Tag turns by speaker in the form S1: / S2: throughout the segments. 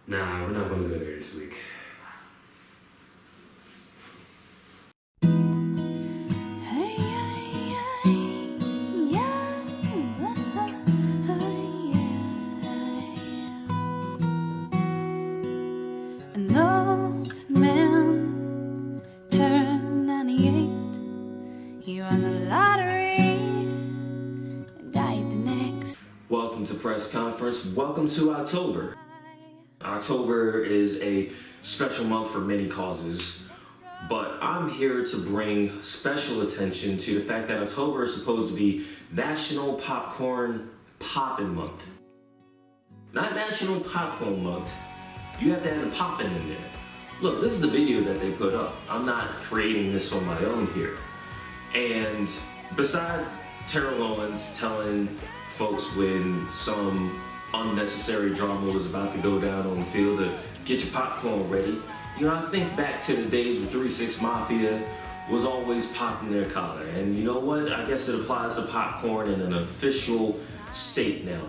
S1: Nah, we're not gonna go there this week.
S2: An old man turned 98. He won the lottery and died the next.
S1: Welcome to Press Conference. Welcome to October. October is a special month for many causes, but I'm here to bring special attention to the fact that October is supposed to be National Popcorn Poppin' Month. Not National Popcorn Month. You have to have the poppin' in there. Look, this is the video that they put up. I'm not creating this on my own here. And besides Terrell Owens telling folks when some unnecessary drama was about to go down on the field to get your popcorn ready, you know, I think back to the days when 3-6 Mafia was always popping their collar. And you know what? I guess it applies to popcorn in an official state now.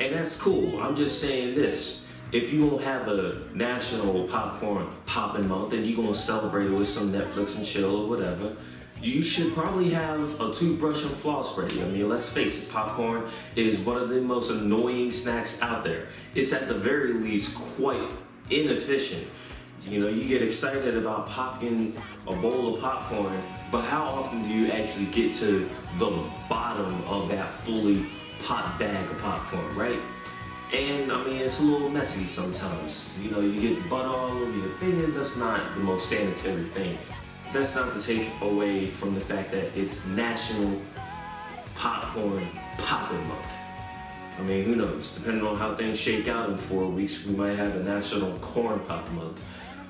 S1: And that's cool. I'm just saying this. If you gonna have a National Popcorn Poppin' Month and you gonna celebrate it with some Netflix and chill or whatever, you should probably have a toothbrush and floss ready. I mean, let's face it, popcorn is one of the most annoying snacks out there. It's at the very least quite inefficient. You know, you get excited about popping a bowl of popcorn, but how often do you actually get to the bottom of that fully popped bag of popcorn, right? And I mean, it's a little messy sometimes. You know, you get butter all over your fingers. That's not the most sanitary thing. That's not to take away from the fact that it's National Popcorn Poppin' Month. I mean, who knows? Depending on how things shake out in 4 weeks, we might have a National Corn Pop Month.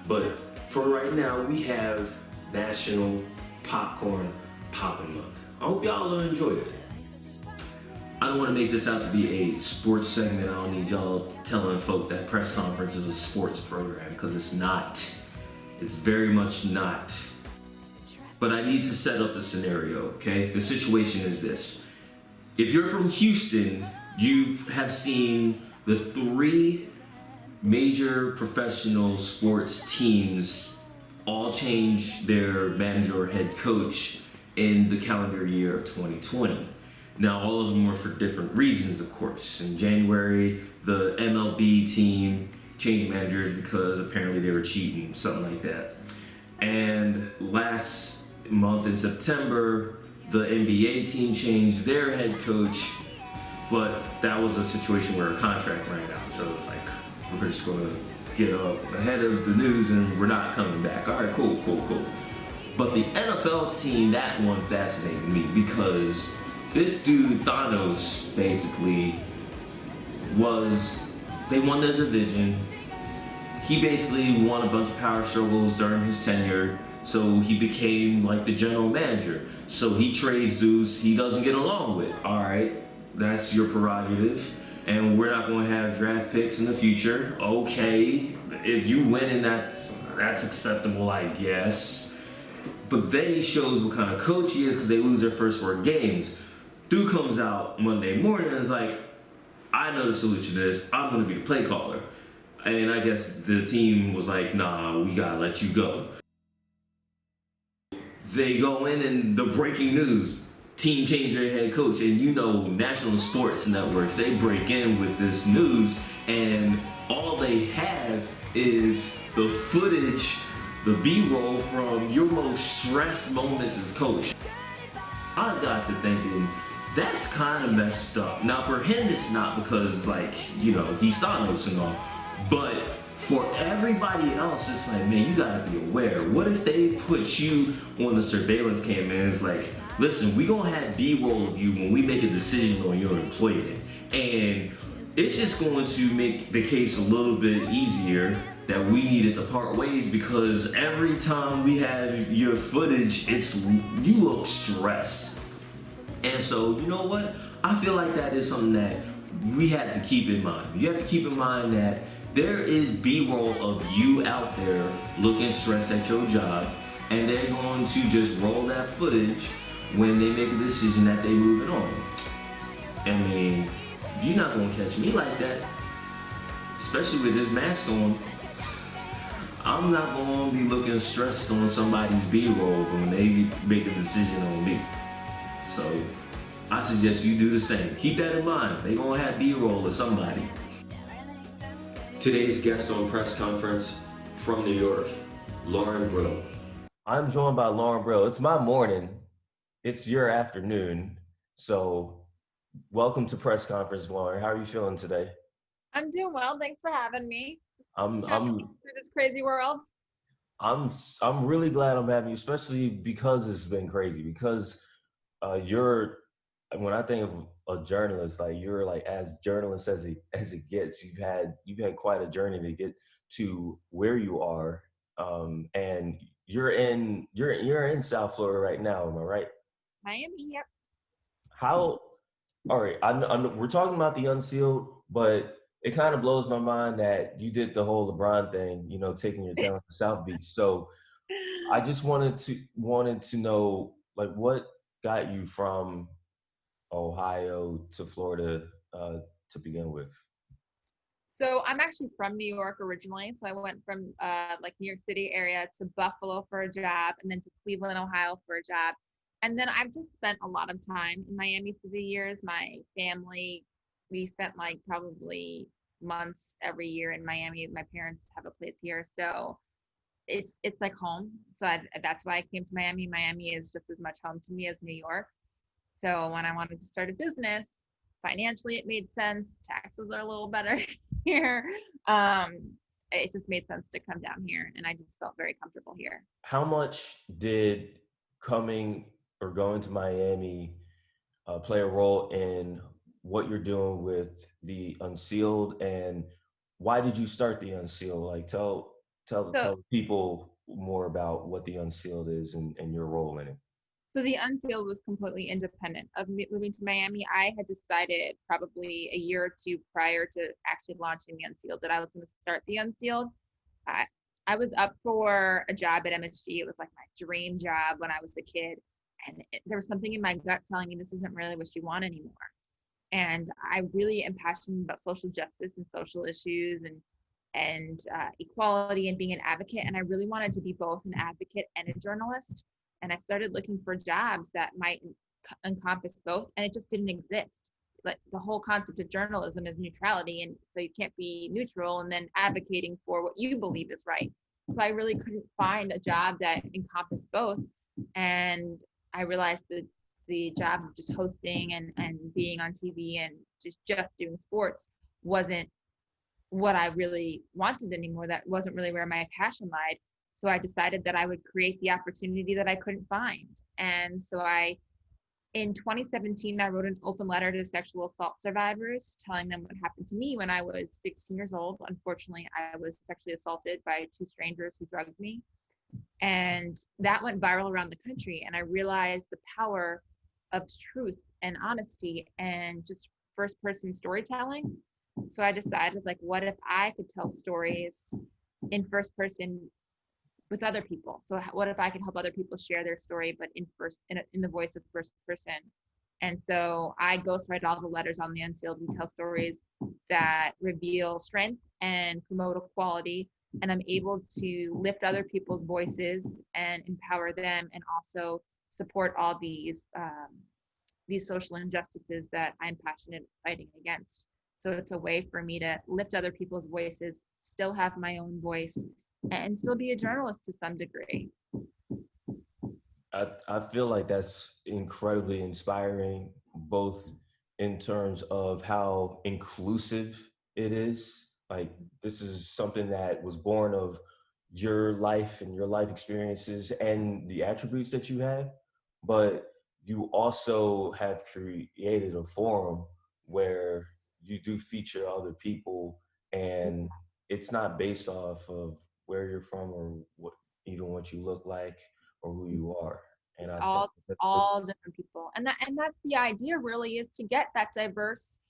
S1: But for right now, we have National Popcorn Poppin' Month. I hope y'all will enjoy it. I don't want to make this out to be a sports segment. I don't need y'all telling folk that Press Conference is a sports program, because it's not. It's very much not. But I need to set up the scenario, okay? The situation is this. If you're from Houston, you have seen the 3 major professional sports teams all change their manager or head coach in the calendar year of 2020. Now, all of them were for different reasons, of course. In January, the MLB team changed managers because apparently they were cheating, something like that. And last month in September, the NBA team changed their head coach, but that was a situation where a contract ran out. So it was like, we're just gonna get up ahead of the news and we're not coming back. All right, cool. But the NFL team, that one fascinated me because this dude, Thanos, basically they won the division. He basically won a bunch of power struggles during his tenure, so he became like the general manager. So he trades dudes he doesn't get along with. All right, that's your prerogative, and we're not going to have draft picks in the future. Okay, if you win and that's acceptable, I guess. But then he shows what kind of coach he is because they lose their first 4 games. Dude comes out Monday morning and is like, I know the solution to this. I'm going to be the play caller. And I guess the team was like, nah, we got to let you go. They go in and the breaking news, team changed their head coach. And you know, national sports networks, they break in with this news and all they have is the footage, the B-roll from your most stressed moments as coach. I got to thinking, that's kind of messed up. Now for him it's not because, like, you know, he's Thanos and all, but for everybody else it's like, man, you gotta be aware. What if they put you on the surveillance cam and it's like, listen, we gonna have B-roll of you when we make a decision on your employment, and it's just going to make the case a little bit easier that we needed to part ways, because every time we have your footage, you look stressed. And so, you know what? I feel like that is something that we have to keep in mind. You have to keep in mind that there is B-roll of you out there looking stressed at your job, and they're going to just roll that footage when they make a decision that they move it on. I mean, you're not gonna catch me like that. especially with this mask on. I'm not gonna be looking stressed on somebody's B-roll when they make a decision on me. So I suggest you do the same. Keep that in mind. They gonna have B-roll of somebody. Today's guest on press conference from New York, Lauren Brill. I'm joined by Lauren Brill. It's my morning. It's your afternoon. So welcome to press conference, Lauren. How are you feeling today?
S3: I'm doing well. Thanks for having me. Just
S1: I'm
S3: navigating
S1: I'm
S3: through this crazy world.
S1: I'm I'm really glad I'm having you, especially because it's been crazy. Because you're when I think of a journalist, like you're like as journalist as it gets. You've had quite a journey to get to where you are, and you're in South Florida right now. Am I right?
S3: Miami, yep.
S1: How? All right, we're talking about the unsealed, but it kind of blows my mind that you did the whole LeBron thing, taking your talent to South Beach. So I just wanted to know like what got you from Ohio to Florida to begin with.
S3: So I'm actually from New York originally. So I went from like New York City area to Buffalo for a job and then to Cleveland, Ohio for a job. And then I've just spent a lot of time in Miami through the years. My family, we spent like probably months every year in Miami. My parents have a place here. So it's like home. So that's why I came to Miami. Miami is just as much home to me as New York. So when I wanted to start a business, financially it made sense. Taxes are a little better here. Um, it just made sense to come down here, and I just felt very comfortable here.
S1: How much did coming or going to Miami play a role in what you're doing with the Unsealed, and why did you start the Unsealed? Like
S3: So
S1: tell people more about what the Unsealed is and your role in it.
S3: So the Unsealed was completely independent of me moving to Miami. I had decided probably a year or two prior to actually launching the Unsealed that I was going to start the Unsealed. I, I was up for a job at MSG. It was like my dream job when I was a kid. And there was something in my gut telling me this isn't really what you want anymore. And I really am passionate about social justice and social issues and equality and being an advocate. And I really wanted to be both an advocate and a journalist. And I started looking for jobs that might encompass both, and it just didn't exist. Like the whole concept of journalism is neutrality, and so you can't be neutral and then advocating for what you believe is right. So I really couldn't find a job that encompassed both, and I realized that the job of just hosting and being on TV and just doing sports wasn't what I really wanted anymore. That wasn't really where my passion lied. So I decided that I would create the opportunity that I couldn't find. And so in 2017, I wrote an open letter to sexual assault survivors telling them what happened to me when I was 16 years old. Unfortunately, I was sexually assaulted by two strangers who drugged me. And that went viral around the country. And I realized the power of truth and honesty and just first person storytelling. So I decided, like, what if I could tell stories in first person with other people? So what if I could help other people share their story, but in the voice of first person? And so I ghostwrite all the letters on the Unsealed. We tell stories that reveal strength and promote equality. And I'm able to lift other people's voices and empower them, and also support all these social injustices that I'm passionate fighting against. So it's a way for me to lift other people's voices, still have my own voice, and still be a journalist to some degree.
S1: I feel like that's incredibly inspiring, both in terms of how inclusive it is. Like, this is something that was born of your life and your life experiences and the attributes that you have, but you also have created a forum where you do feature other people, and it's not based off of where you're from or even what you look like or who you are. And I think
S3: all all different people, and that's the idea, really, is to get that diverse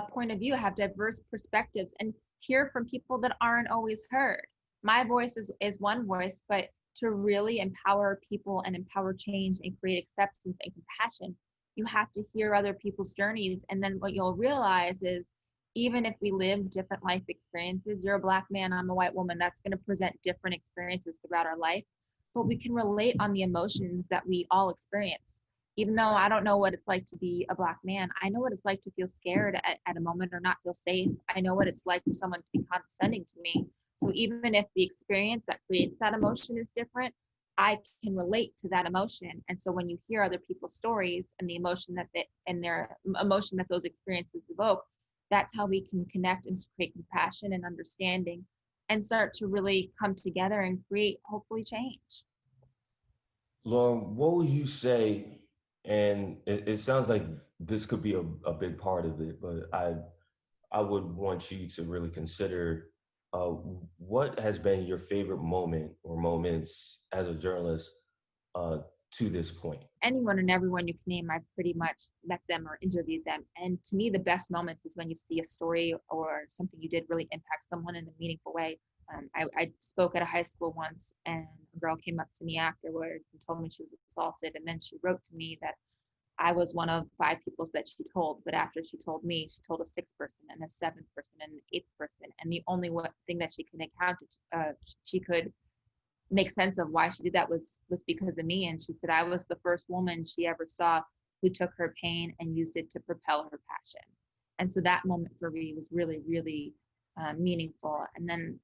S3: point of view, have diverse perspectives, and hear from people that aren't always heard. My voice is one voice, but to really empower people and empower change and create acceptance and compassion, you have to hear other people's journeys. And then what you'll realize is even if we live different life experiences, you're a Black man, I'm a white woman, that's going to present different experiences throughout our life, but we can relate on the emotions that we all experience. Even though I don't know what it's like to be a Black man, I know what it's like to feel scared at a moment or not feel safe. I know what it's like for someone to be condescending to me. So even if the experience that creates that emotion is different, I can relate to that emotion. And so when you hear other people's stories and the emotion and their emotion that those experiences evoke, that's how we can connect and create compassion and understanding and start to really come together and create hopefully change.
S4: Lauren, what would you say? And it sounds like this could be a big part of it, but I would want you to really consider uh, what has been your favorite moment or moments as a journalist uh, to this point.
S3: Anyone and everyone you can name, I've pretty much met them or interviewed them. And to me, the best moments is when you see a story or something you did really impact someone in a meaningful way. I spoke at a high school once, and a girl came up to me afterwards and told me she was assaulted. And then she wrote to me that I was one of 5 people that she told. But after she told me, she told a 6th person and a 7th person and an 8th person. And the only thing that she could account she could make sense of why she did that was because of me. And she said I was the first woman she ever saw who took her pain and used it to propel her passion. And so that moment for me was really, really meaningful. And then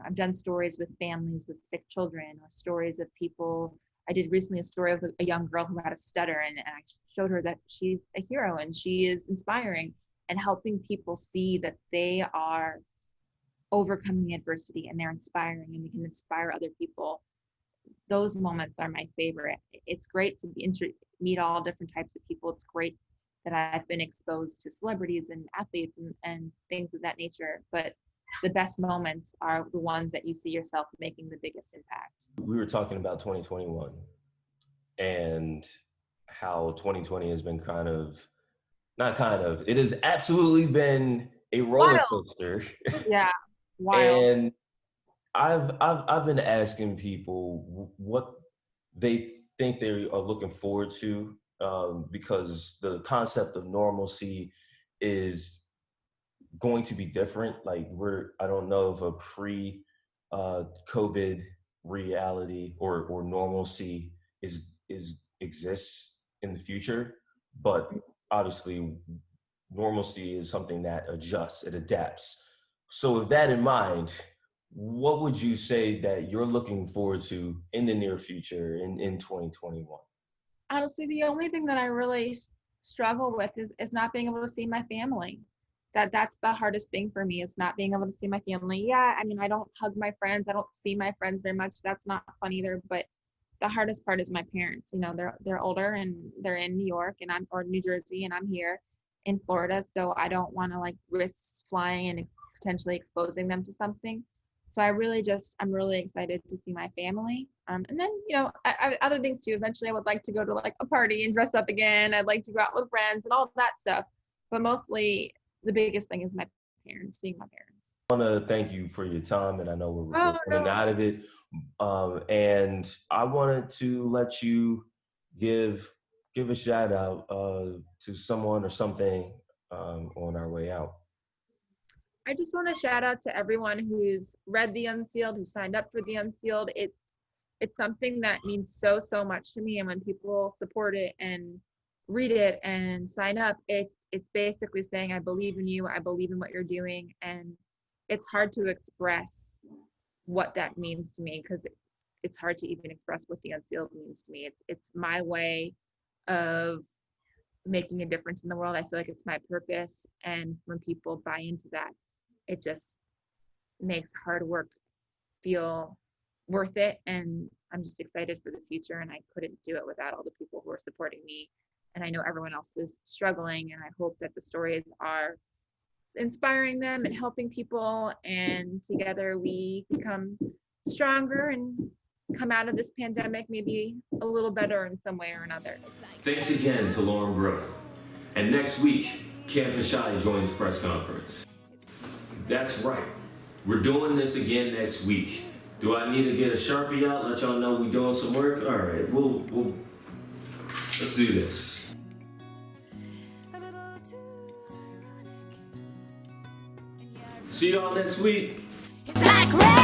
S3: I've done stories with families with sick children, or stories of people. I did recently a story of a young girl who had a stutter, and I showed her that she's a hero and she is inspiring, and helping people see that they are overcoming adversity and they're inspiring and they can inspire other people. Those moments are my favorite. It's great to meet all different types of people. It's great that I've been exposed to celebrities and athletes and things of that nature. But the best moments are the ones that you see yourself making the biggest impact.
S4: We were talking about 2021 and how 2020 has been it has absolutely been a roller coaster.
S3: Yeah, wild.
S4: And I've been asking people what they think they are looking forward to, because the concept of normalcy is going to be different. Like I don't know if a COVID reality or normalcy exists in the future, but obviously normalcy is something that adjusts, it adapts. So with that in mind, what would you say that you're looking forward to in the near future in 2021?
S3: Honestly, the only thing that I really struggle with is not being able to see my family. That's the hardest thing for me, is not being able to see my family. Yeah, I mean, I don't hug my friends. I don't see my friends very much. That's not fun either. But the hardest part is my parents. You know, they're older and they're in New York or New Jersey, and I'm here in Florida. So I don't want to like risk flying and potentially exposing them to something. So I'm really excited to see my family. And then, you know, other things too. Eventually I would like to go to like a party and dress up again. I'd like to go out with friends and all that stuff. But mostly the biggest thing is my parents, seeing my parents.
S4: I want to thank you for your time, and I know we're running out of it. And I wanted to let you give a shout out to someone or something on our way out.
S3: I just want to shout out to everyone who's read The Unsealed, who signed up for The Unsealed. It's something that means so much to me. And when people support it and read it and sign up, it's basically saying, I believe in you, I believe in what you're doing. And it's hard to express what that means to me, because it's hard to even express what The Unsealed means to me. It's my way of making a difference in the world. I feel like it's my purpose. And when people buy into that, it just makes hard work feel worth it. And I'm just excited for the future. And I couldn't do it without all the people who are supporting me. And I know everyone else is struggling. And I hope that the stories are inspiring them and helping people. And together we become stronger and come out of this pandemic maybe a little better in some way or another.
S1: Thanks again to Lauren Brill. And next week, Campus Shy joins Press Conference. That's right. We're doing this again next week. Do I need to get a Sharpie out, let y'all know we doing some work? All right, let's do this.
S2: A little too ironic.
S1: See y'all next week.
S2: It's like rain.